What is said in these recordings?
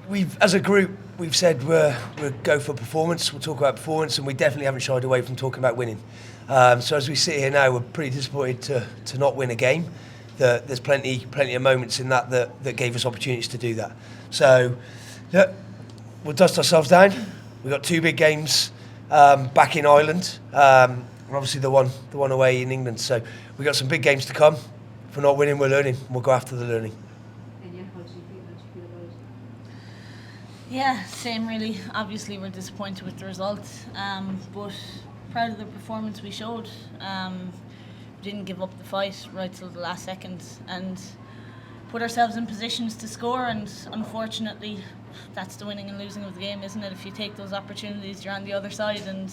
We've, as a group, we've said we'll go for performance. We'll talk about performance, and we definitely haven't shied away from talking about winning. So as we sit here now, we're pretty disappointed to not win a game. There's plenty of moments in that gave us opportunities to do that. So yeah, we'll dust ourselves down. We've got 2 big games back in Ireland, and obviously the one away in England. So we've got some big games to come. If we're not winning, we're learning. We'll go after the learning. Yeah, same really. Obviously we're disappointed with the result, but proud of the performance we showed. We didn't give up the fight right till the last second and put ourselves in positions to score, and unfortunately that's the winning and losing of the game, isn't it? If you take those opportunities, you're on the other side, and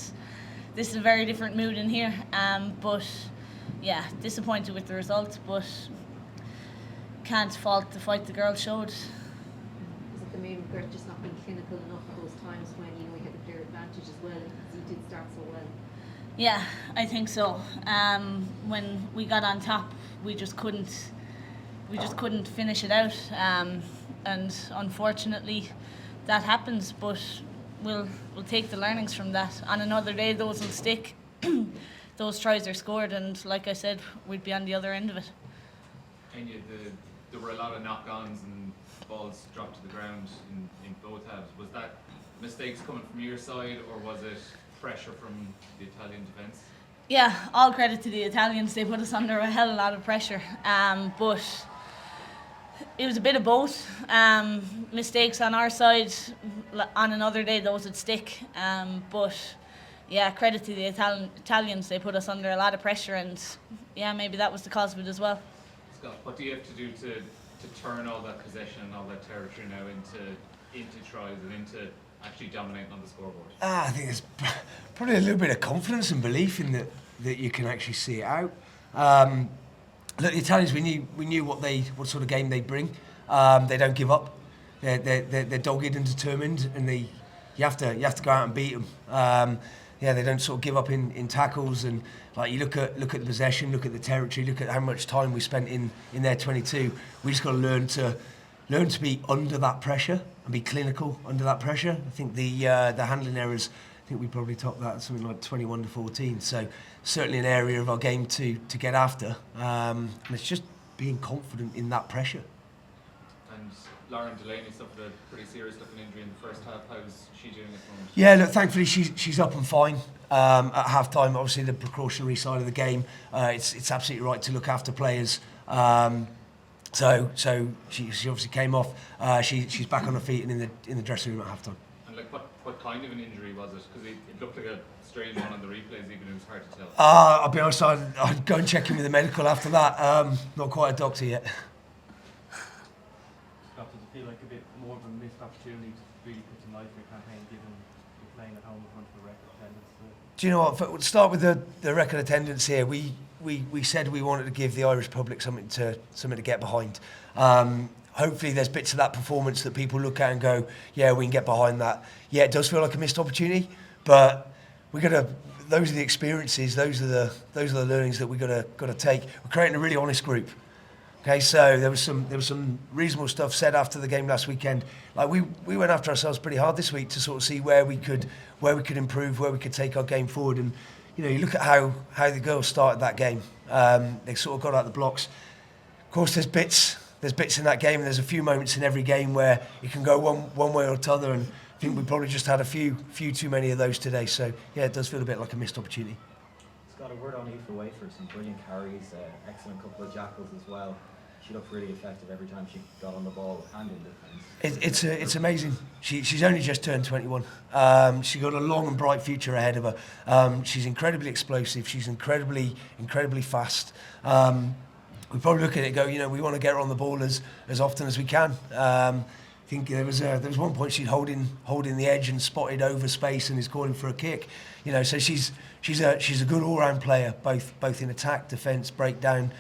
this is a very different mood in here. But yeah, disappointed with the result, but can't fault the fight the girls showed. The main regret just not being clinical enough at those times when we had the clear advantage as well, because you did start so well. Yeah, I think so. When we got on top, we just couldn't finish it out, and unfortunately that happens. But we'll take the learnings from that. On another day, those will stick. Those tries are scored, and like I said, we'd be on the other end of it. Enya, there were a lot of knock-ons and balls dropped to the ground in both halves. Was that mistakes coming from your side, or was it pressure from the Italian defence? Yeah, all credit to the Italians. They put us under a hell of a lot of pressure. But it was a bit of both. Mistakes on our side, on another day those would stick. But yeah, credit to the Italians. They put us under a lot of pressure, and yeah, maybe that was the cause of it as well. Scott, what do you have to do to turn all that possession and all that territory now into tries and into actually dominating on the scoreboard? I think it's probably a little bit of confidence and belief in that you can actually see it out. Look, the Italians, we knew what sort of game they bring. They don't give up. They're dogged and determined, and you have to go out and beat them. They don't sort of give up in tackles, and like you look at the possession, look at the territory, look at how much time we spent in their 22. We just got to learn to be under that pressure and be clinical under that pressure. I think the handling errors, I think we probably topped that at something like 21-14. So certainly an area of our game to get after, and it's just being confident in that pressure. And Lauren Delaney suffered a pretty serious looking injury in the first half. How's she doing at the moment? Yeah, look, thankfully she's up and fine at half time. Obviously the precautionary side of the game, it's absolutely right to look after players. So she obviously came off. She's back on her feet and in the dressing room at half time. And like what kind of an injury was it? Because it looked like a strange one on the replays, even it was hard to tell. I'll be honest, I'd go and check in with the medical after that. Not quite a doctor yet. Scott, does it feel like a bit more of a missed opportunity to really put some life in your campaign, given you're playing at home in front of a record attendance? Do you know what? We'll start with the record attendance here. We said we wanted to give the Irish public something to get behind. Hopefully there's bits of that performance that people look at and go, yeah, we can get behind that. Yeah, it does feel like a missed opportunity, but those are the experiences, those are the learnings that we gotta take. We're creating a really honest group. Okay, so there was some reasonable stuff said after the game last weekend. Like we went after ourselves pretty hard this week to sort of see where we could improve, where we could take our game forward. And you know, you look at how the girls started that game. They sort of got out the blocks. Of course, there's bits in that game, and there's a few moments in every game where you can go one way or the other. And I think we probably just had a few too many of those today. So yeah, it does feel a bit like a missed opportunity. Scott, a word on Aoife Wafer, some brilliant carries, excellent couple of jackals as well. She looked really effective every time she got on the ball and in defence. It's amazing. She's only just turned 21. She's got a long and bright future ahead of her. She's incredibly explosive. She's incredibly fast. We probably look at it and go, you know, we want to get her on the ball as often as we can. I think there was one point she'd holding the edge and spotted over space and is calling for a kick. You know, so she's a good all-round player, both in attack, defence, breakdown,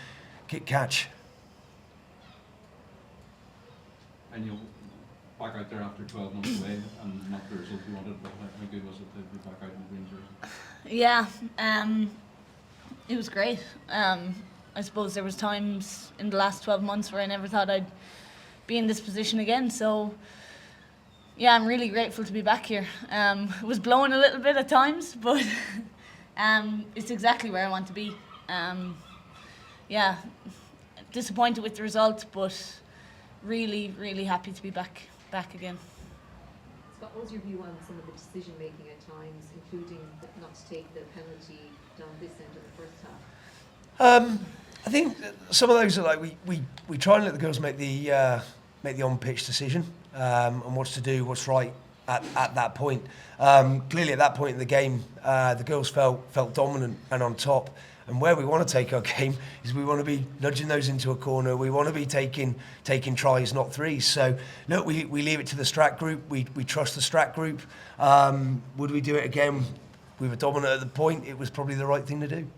kick, catch. And you're back out there after 12 months away and not the result you wanted, but how good was it to be back out in the green jersey? Yeah, it was great. I suppose there was times in the last 12 months where I never thought I'd be in this position again. So Yeah, I'm really grateful to be back here. It was blowing a little bit at times, but it's exactly where I want to be. Yeah, disappointed with the result, but really, really happy to be back again. Scott, what was your view on some of the decision making at times, including not to take the penalty down this end of the first half? I think that some of those are like we try and let the girls make the on-pitch decision and what's to do, what's right at that point. Clearly, at that point in the game, the girls felt dominant and on top. And where we want to take our game is we want to be nudging those into a corner. We want to be taking tries, not threes. So look, we leave it to the Strat group. We trust the Strat group. Would we do it again? We were dominant at the point. It was probably the right thing to do.